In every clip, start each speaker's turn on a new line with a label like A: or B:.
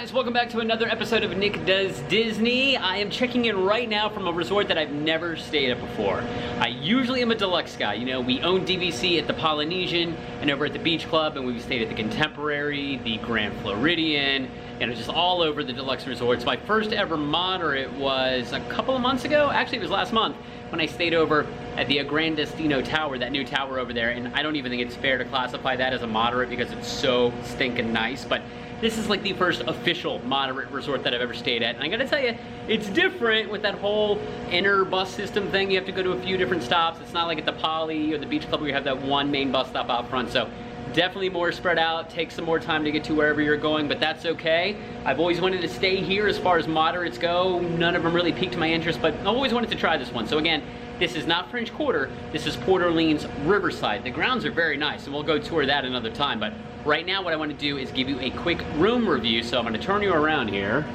A: guys, welcome back to another episode of Nick Does Disney. I am checking in right now from a resort that I've never stayed at before. I usually am a deluxe guy. You know, we own DVC at the Polynesian and over at the Beach Club, and we've stayed at the Contemporary, the Grand Floridian, and just all over the deluxe resorts. My first ever moderate was a couple of months ago. Actually, it was last month when I stayed over at the Agrandestino Tower, that new tower over there, and I don't even think it's fair to classify that as a moderate because it's so stinking nice, but this is like the first official moderate resort that I've ever stayed at. And I gotta tell you, it's different with that whole inner bus system thing. You have to go to a few different stops. It's not like at the Poly or the Beach Club where you have that one main bus stop out front. So definitely more spread out, takes some more time to get to wherever you're going, but that's okay. I've always wanted to stay here as far as moderates go. None of them really piqued my interest, but I've always wanted to try this one. So again, this is not French Quarter, this is Port Orleans Riverside. The grounds are very nice, and we'll go tour that another time, but right now what I want to do is give you a quick room review. So I'm going to turn you around here,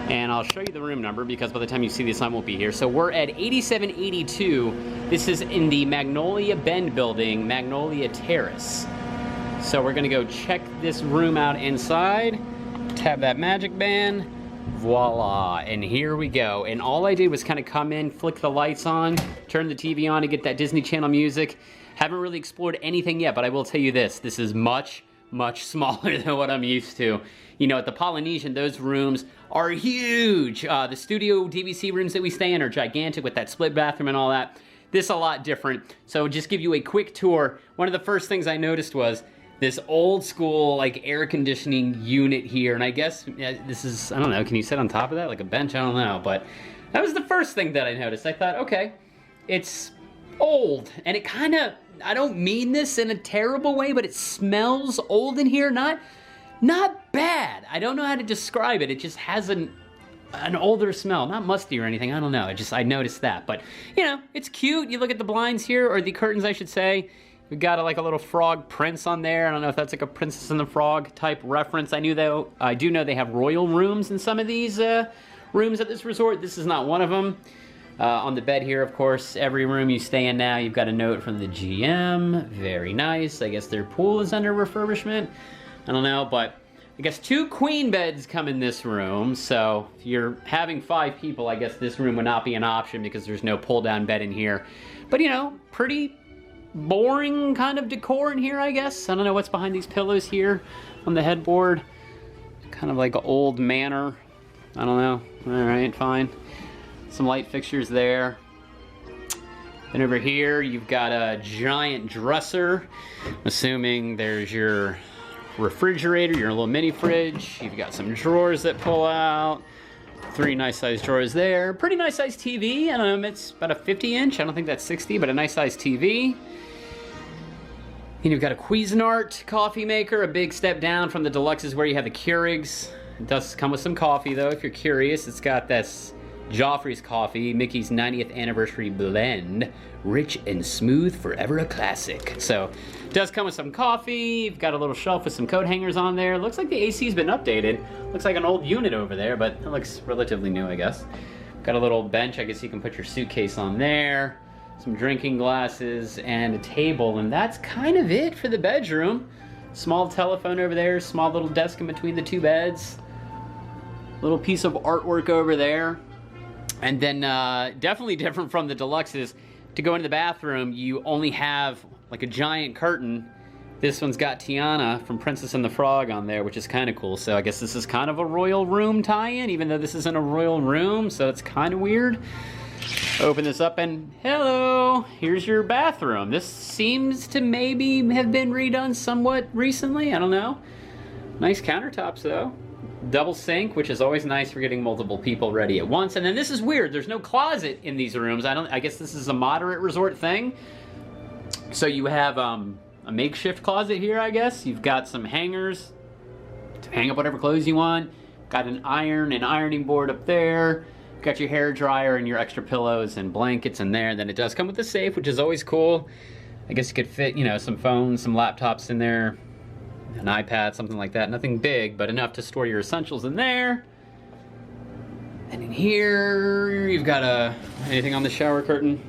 A: and I'll show you the room number because by the time you see this I won't be here. So we're at 8782. This is in the Magnolia Bend building, Magnolia Terrace. So we're gonna go check this room out inside, tap that magic band, voila, and here we go. And all I did was kind of come in, flick the lights on, turn the TV on to get that Disney Channel music. Haven't really explored anything yet, but I will tell you this is much smaller than what I'm used to. You know, at the Polynesian, those rooms are huge. The studio DVC rooms that we stay in are gigantic with that split bathroom and all that. This is a lot different. So just give you a quick tour. One of the first things I noticed was this old school like air conditioning unit here, and I guess this is, I don't know, can you sit on top of that like a bench? I don't know, but that was the first thing that I noticed. I thought, okay, it's old, and it kind of, I don't mean this in a terrible way, but it smells old in here. Not bad. I don't know how to describe it. It just has an older smell, not musty or anything. I don't know. I noticed that, but you know, it's cute. You look at the blinds here, or the curtains, I should say. We've got like a little frog prince on there. I don't know if that's like a Princess and the Frog type reference. I do know they have royal rooms in some of these rooms at this resort. This is not one of them. On the bed here, of course, every room you stay in now, you've got a note from the GM. Very nice. I guess their pool is under refurbishment. I don't know, but I guess 2 queen beds come in this room. So if you're having 5 people, I guess this room would not be an option because there's no pull-down bed in here. But you know, pretty boring kind of decor in here, I guess. I don't know what's behind these pillows here on the headboard. Kind of like an old manor. I don't know. All right, fine. Some light fixtures there. Then over here, you've got a giant dresser. I'm assuming there's your refrigerator, your little mini fridge. You've got some drawers that pull out. 3 nice sized drawers there. Pretty nice sized TV. I don't know, it's about a 50-inch. I don't think that's 60, but a nice sized TV. And you've got a Cuisinart coffee maker, a big step down from the deluxes where you have the Keurigs. It does come with some coffee though, if you're curious. It's got this Joffrey's coffee, Mickey's 90th anniversary blend. Rich and smooth, forever a classic. So, it does come with some coffee. You've got a little shelf with some coat hangers on there. Looks like the AC's been updated. Looks like an old unit over there, but it looks relatively new, I guess. Got a little bench, I guess you can put your suitcase on there. Some drinking glasses and a table, and that's kind of it for the bedroom. Small telephone over there, small little desk in between the 2 beds. Little piece of artwork over there. And then definitely different from the deluxes. To go into the bathroom, you only have like a giant curtain. This one's got Tiana from Princess and the Frog on there, which is kind of cool. So I guess this is kind of a royal room tie-in, even though this isn't a royal room, so it's kind of weird. Open this up and hello, here's your bathroom. This seems to maybe have been redone somewhat recently, I don't know. Nice countertops though. Double sink, which is always nice for getting multiple people ready at once. And then this is weird, there's no closet in these rooms. I guess this is a moderate resort thing. So you have a makeshift closet here, I guess. You've got some hangers to hang up whatever clothes you want. Got an ironing board up there. Got your hair dryer and your extra pillows and blankets in there. Then it does come with a safe, which is always cool. I guess you could fit, you know, some phones, some laptops in there, an iPad, something like that. Nothing big, but enough to store your essentials in there. And in here, you've got anything on the shower curtain?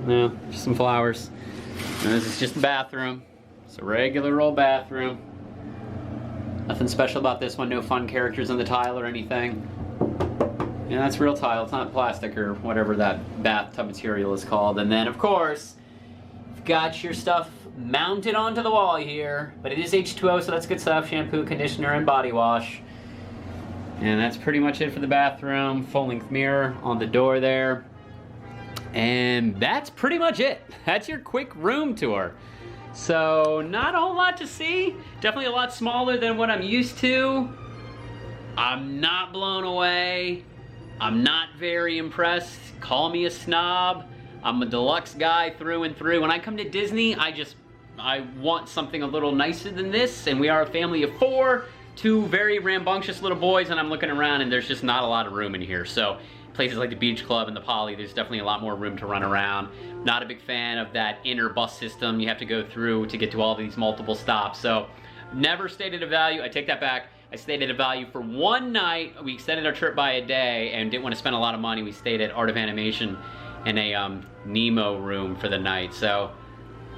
A: No, just some flowers. And this is just the bathroom. It's a regular old bathroom. Nothing special about this one, no fun characters in the tile or anything. Yeah, that's real tile, it's not plastic or whatever that bathtub material is called. And then, of course, you've got your stuff mounted onto the wall here, but it is H2O, so that's good stuff. Shampoo, conditioner, and body wash. And that's pretty much it for the bathroom. Full-length mirror on the door there. And that's pretty much it. That's your quick room tour. So, not a whole lot to see. Definitely a lot smaller than what I'm used to. I'm not blown away. I'm not very impressed. Call me a snob. I'm a deluxe guy through and through. When I come to Disney, I want something a little nicer than this. And we are a family of 4. 2 very rambunctious little boys, and I'm looking around and there's just not a lot of room in here. So places like the Beach Club and the Poly, there's definitely a lot more room to run around. Not a big fan of that inner bus system you have to go through to get to all these multiple stops. So never stayed at a value. I take that back. I stayed at a value for one night. We extended our trip by a day and didn't want to spend a lot of money. We stayed at Art of Animation in a Nemo room for the night. So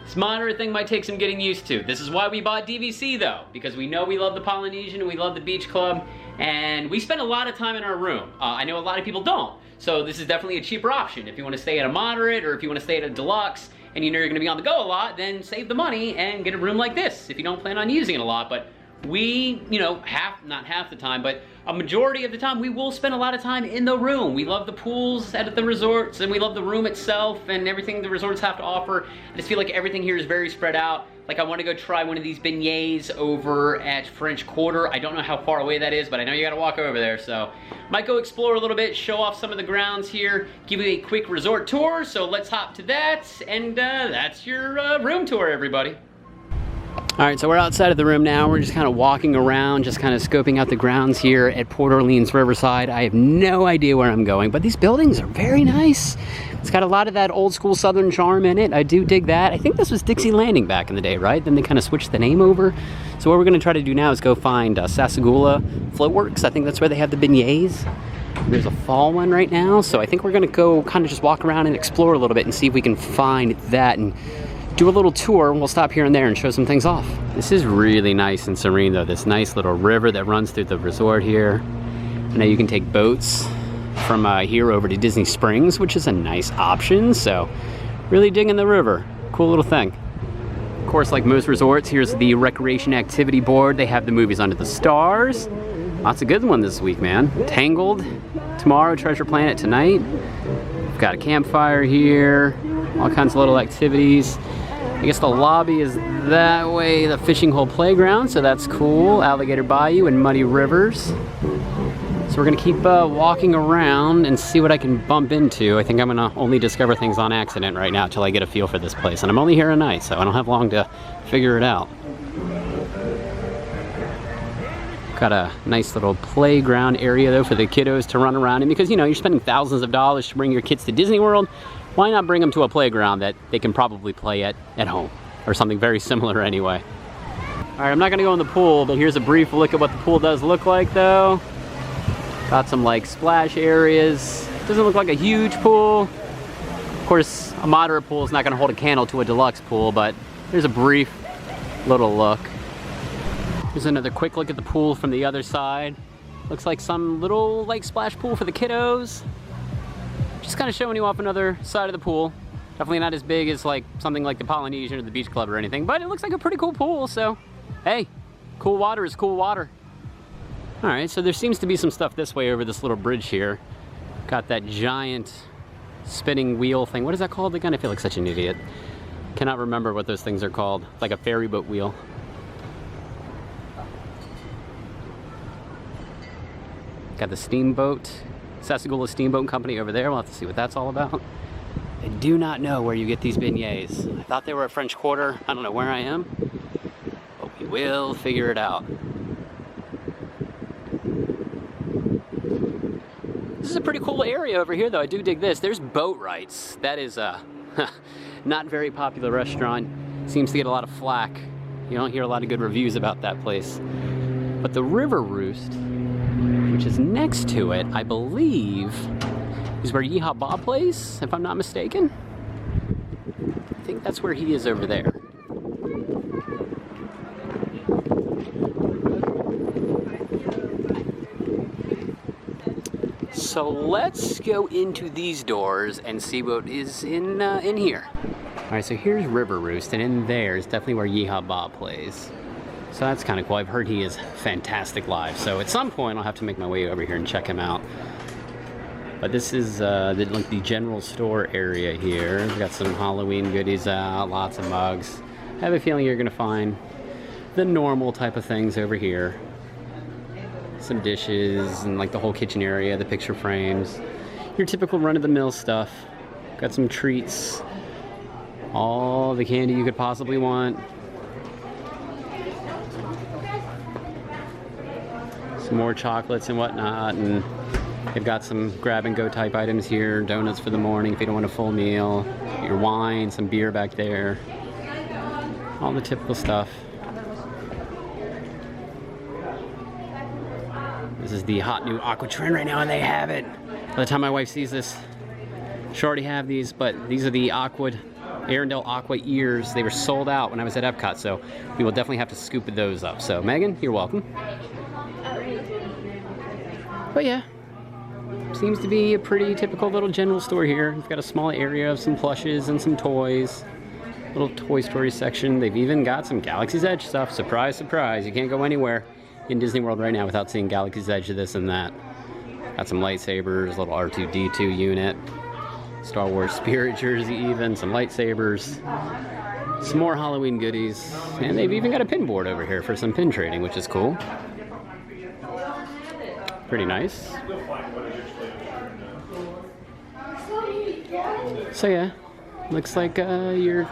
A: this moderate thing might take some getting used to. This is why we bought DVC though, because we know we love the Polynesian and we love the Beach Club, and we spend a lot of time in our room. I know a lot of people don't, so this is definitely a cheaper option. If you want to stay at a moderate or if you want to stay at a deluxe and you know you're going to be on the go a lot, then save the money and get a room like this if you don't plan on using it a lot. But we, you know, not half the time, but a majority of the time, we will spend a lot of time in the room. We love the pools at the resorts, and we love the room itself and everything the resorts have to offer. I just feel like everything here is very spread out. Like, I want to go try one of these beignets over at French Quarter. I don't know how far away that is, but I know you gotta walk over there, so might go explore a little bit, show off some of the grounds here, give you a quick resort tour. So let's hop to that, and that's your room tour, everybody. All right, so we're outside of the room now. We're just kind of walking around, just kind of scoping out the grounds here at Port Orleans Riverside. I have no idea where I'm going, but these buildings are very nice. It's got a lot of that old school Southern charm in it. I do dig that. I think this was Dixie Landing back in the day, right? Then they kind of switched the name over. So what we're gonna try to do now is go find Sassagoula Floatworks. I think that's where they have the beignets. There's a fall one right now. So I think we're gonna go kind of just walk around and explore a little bit and see if we can find that and do a little tour. We'll stop here and there and show some things off. This is really nice and serene though. This nice little river that runs through the resort here. I know you can take boats from here over to Disney Springs, which is a nice option. So really digging the river. Cool little thing. Of course, like most resorts, here's the Recreation Activity Board. They have the movies Under the Stars. Lots of good ones this week, man. Tangled tomorrow, Treasure Planet tonight. We've got a campfire here. All kinds of little activities. I guess the lobby is that way, the fishing hole playground, so that's cool. Alligator Bayou and Muddy Rivers. So we're gonna keep walking around and see what I can bump into. I think I'm gonna only discover things on accident right now till I get a feel for this place. And I'm only here a night, so I don't have long to figure it out. Got a nice little playground area though for the kiddos to run around in, because you know, you're spending thousands of dollars to bring your kids to Disney World. Why not bring them to a playground that they can probably play at home, or something very similar anyway. All right, I'm not gonna go in the pool, but here's a brief look at what the pool does look like though. Got some like splash areas. Doesn't look like a huge pool. Of course, a moderate pool is not gonna hold a candle to a deluxe pool, but here's a brief little look. Here's another quick look at the pool from the other side. Looks like some little like splash pool for the kiddos. Just kind of showing you off another side of the pool. Definitely not as big as like something like the Polynesian or the Beach Club or anything, but it looks like a pretty cool pool, so hey, cool water is cool water. All right, so there seems to be some stuff this way over this little bridge here. Got that giant spinning wheel thing. What is that called again? I feel like such an idiot. Cannot remember what those things are called. It's like a ferry boat wheel. Got the steamboat, Sassagoula Steamboat Company over there. We'll have to see what that's all about. I do not know where you get these beignets. I thought they were at French Quarter. I don't know where I am, but we will figure it out. This is a pretty cool area over here though. I do dig this. There's Boat Rights. That is a not very popular restaurant. Seems to get a lot of flack. You don't hear a lot of good reviews about that place. But the River Roost, which is next to it, I believe, is where Yeehaw Bob plays, if I'm not mistaken. I think that's where he is over there. So let's go into these doors and see what is in here. All right, so here's River Roost, and in there is definitely where Yeehaw Bob plays. So that's kind of cool. I've heard he is fantastic live. So at some point, I'll have to make my way over here and check him out. But this is the general store area here. We've got some Halloween goodies out, lots of mugs. I have a feeling you're gonna find the normal type of things over here. Some dishes and like the whole kitchen area, the picture frames. Your typical run-of-the-mill stuff. Got some treats. All the candy you could possibly want. Some more chocolates and whatnot, and they've got some grab-and-go type items here. Donuts for the morning if you don't want a full meal. Your wine, some beer back there. All the typical stuff. This is the hot new aqua trend right now, and they have it. By the time my wife sees this, she'll already have these, but these are the Arendelle Aqua ears. They were sold out when I was at Epcot, so we will definitely have to scoop those up. So Megan, you're welcome. But yeah, seems to be a pretty typical little general store here. We've got a small area of some plushes and some toys. Little Toy Story section. They've even got some Galaxy's Edge stuff. Surprise, surprise. You can't go anywhere in Disney World right now without seeing Galaxy's Edge of this and that. Got some lightsabers, little R2-D2 unit, Star Wars Spirit jersey even, some lightsabers, some more Halloween goodies, and they've even got a pin board over here for some pin trading, which is cool. Pretty nice. So yeah, looks like you're,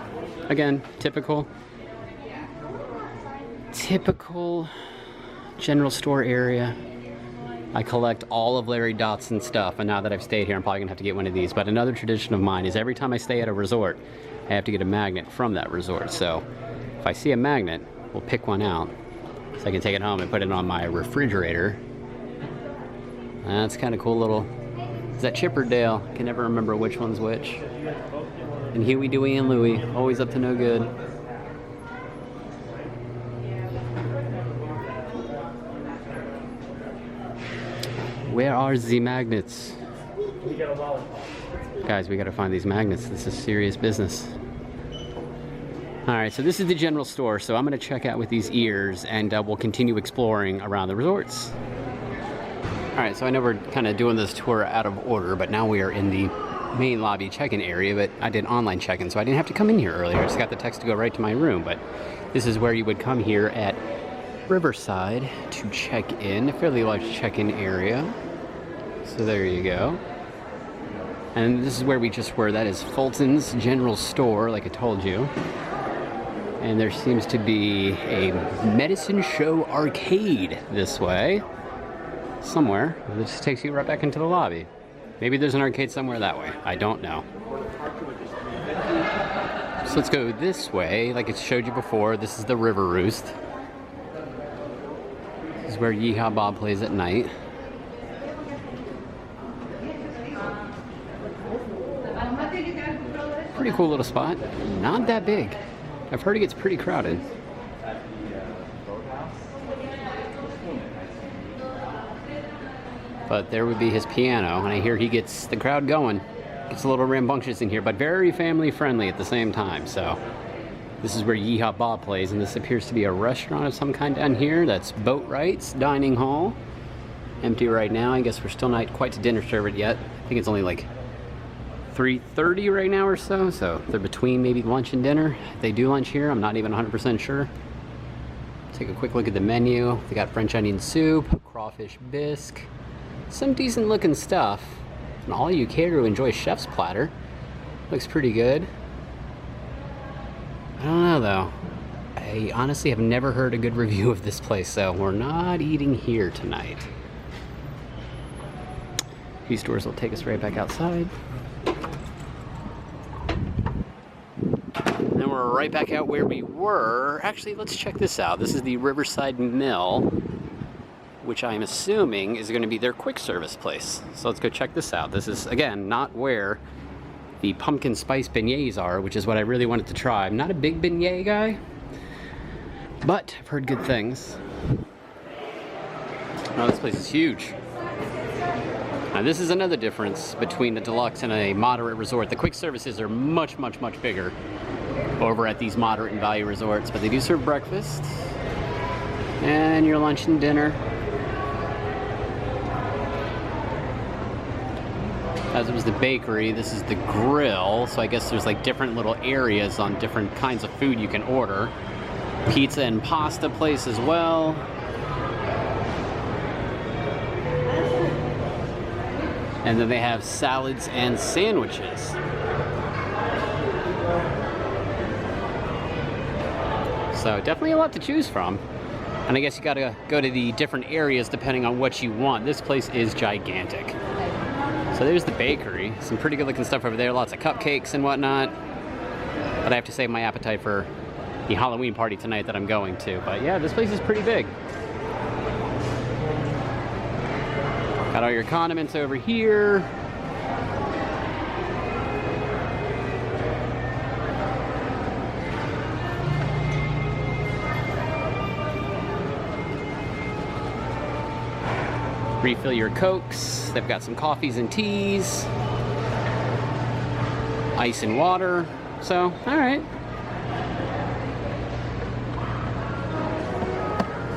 A: again, typical general store area. I collect all of Larry Dotson's stuff, and now that I've stayed here, I'm probably gonna have to get one of these. But another tradition of mine is every time I stay at a resort, I have to get a magnet from that resort. So if I see a magnet, we'll pick one out so I can take it home and put it on my refrigerator. That's kind of cool little, is that Chip or Dale? I can never remember which one's which. And Huey, Dewey, and Louie, always up to no good. Where are the magnets? Guys, we gotta find these magnets. This is serious business. Alright, so this is the general store, so I'm gonna check out with these ears, and we'll continue exploring around the resorts. Alright, so I know we're kind of doing this tour out of order, but now we are in the main lobby check-in area, but I did online check-in, so I didn't have to come in here earlier. I just got the text to go right to my room, but this is where you would come here at Riverside to check in. A fairly large check-in area. So there you go. And this is where we just were. That is Fulton's General Store, like I told you. And there seems to be a Medicine Show arcade this way. Somewhere. It just takes you right back into the lobby. Maybe there's an arcade somewhere that way. I don't know. So let's go this way. Like it showed you before, this is the River Roost. This is where Yeehaw Bob plays at night. Pretty cool little spot. Not that big. I've heard it gets pretty crowded. But there would be his piano, and I hear he gets the crowd going. Gets a little rambunctious in here, but very family friendly at the same time. So this is where Yeehaw Bob plays, and this appears to be a restaurant of some kind down here. That's Boatwright's Dining Hall. Empty right now. I guess we're still not quite to dinner service yet. I think it's only like 3:30 right now or so. So they're between maybe lunch and dinner. If they do lunch here, I'm not even 100% sure. Take a quick look at the menu. They got French onion soup, crawfish bisque. Some decent looking stuff. And all you care to enjoy chef's platter. Looks pretty good. I don't know though. I honestly have never heard a good review of this place, so we're not eating here tonight. These doors will take us right back outside. Then we're right back out where we were. Actually, let's check this out. This is the Riverside Mill, which I'm assuming is going to be their quick service place. So let's go check this out. This is, again, not where the pumpkin spice beignets are, which is what I really wanted to try. I'm not a big beignet guy, but I've heard good things. Oh, this place is huge. Now this is another difference between a deluxe and a moderate resort. The quick services are much bigger over at these moderate and value resorts, but they do serve breakfast and your lunch and dinner. As it was the bakery, this is the grill, so I guess there's like different little areas on different kinds of food you can order. Pizza and pasta place as well. And then they have salads and sandwiches. So definitely a lot to choose from. And I guess you gotta go to the different areas depending on what you want. This place is gigantic. So there's the bakery. Some pretty good looking stuff over there. Lots of cupcakes and whatnot. But I have to save my appetite for the Halloween party tonight that I'm going to. But yeah, this place is pretty big. Got all your condiments over here. Refill your Cokes. They've got some coffees and teas. Ice and water. So, alright.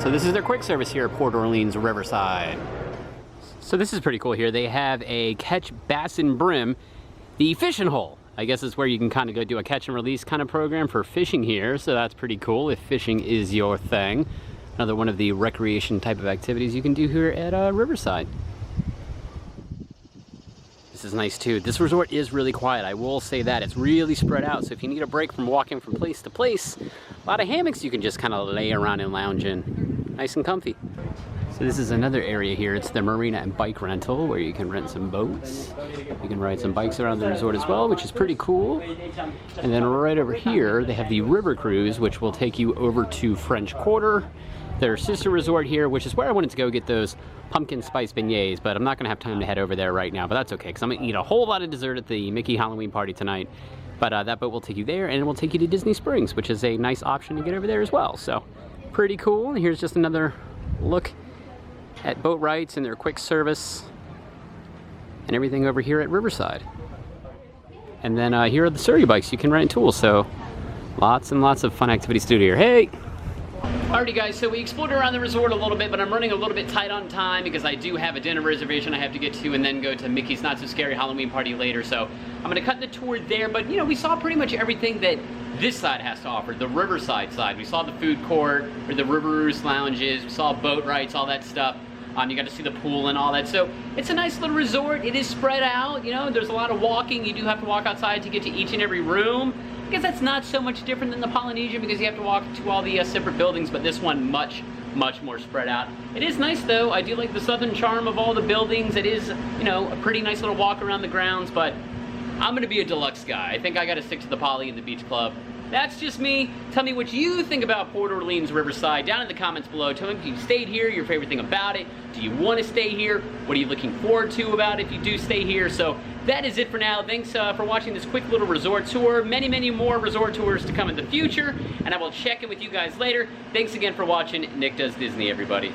A: So this is their quick service here at Port Orleans Riverside. So this is pretty cool here. They have a catch bass and brim, the fishing hole. I guess is where you can kind of go do a catch and release kind of program for fishing here. So that's pretty cool if fishing is your thing. Another one of the recreation type of activities you can do here at Riverside. This is nice too. This resort is really quiet, I will say that. It's really spread out, so if you need a break from walking from place to place, a lot of hammocks you can just kind of lay around and lounge in. Nice and comfy. So this is another area here. It's the marina and bike rental where you can rent some boats. You can ride some bikes around the resort as well, which is pretty cool. And then right over here, they have the river cruise, which will take you over to French Quarter, their sister resort here, which is where I wanted to go get those pumpkin spice beignets, but I'm not gonna have time to head over there right now, but that's okay, because I'm gonna eat a whole lot of dessert at the Mickey Halloween party tonight. But that boat will take you there, and it will take you to Disney Springs, which is a nice option to get over there as well. So pretty cool. And here's just another look at boat rides and their quick service and everything over here at Riverside. And then here are the Surrey bikes you can rent tools, so lots and lots of fun activities to do here. Hey! Alrighty guys, so we explored around the resort a little bit, but I'm running a little bit tight on time because I do have a dinner reservation I have to get to and then go to Mickey's Not So Scary Halloween party later, so I'm gonna cut the tour there. But you know, we saw pretty much everything that this side has to offer, the Riverside side. We saw the food court, or the River Roost lounges, we saw boat rides, all that stuff. You got to see the pool and all that. So it's a nice little resort. It is spread out, you know, there's a lot of walking. You do have to walk outside to get to each and every room. I guess that's not so much different than the Polynesian because you have to walk to all the separate buildings, but this one much more spread out. It is nice though. I do like the southern charm of all the buildings. It is, you know, a pretty nice little walk around the grounds, but I'm gonna be a deluxe guy. I think I gotta stick to the Poly and the Beach Club. That's just me. Tell me what you think about Port Orleans Riverside down in the comments below. Tell me if you stayed here, your favorite thing about it. Do you want to stay here? What are you looking forward to about it if you do stay here? So that is it for now. Thanks for watching this quick little resort tour. Many more resort tours to come in the future, and I will check in with you guys later. Thanks again for watching Nick Does Disney, everybody.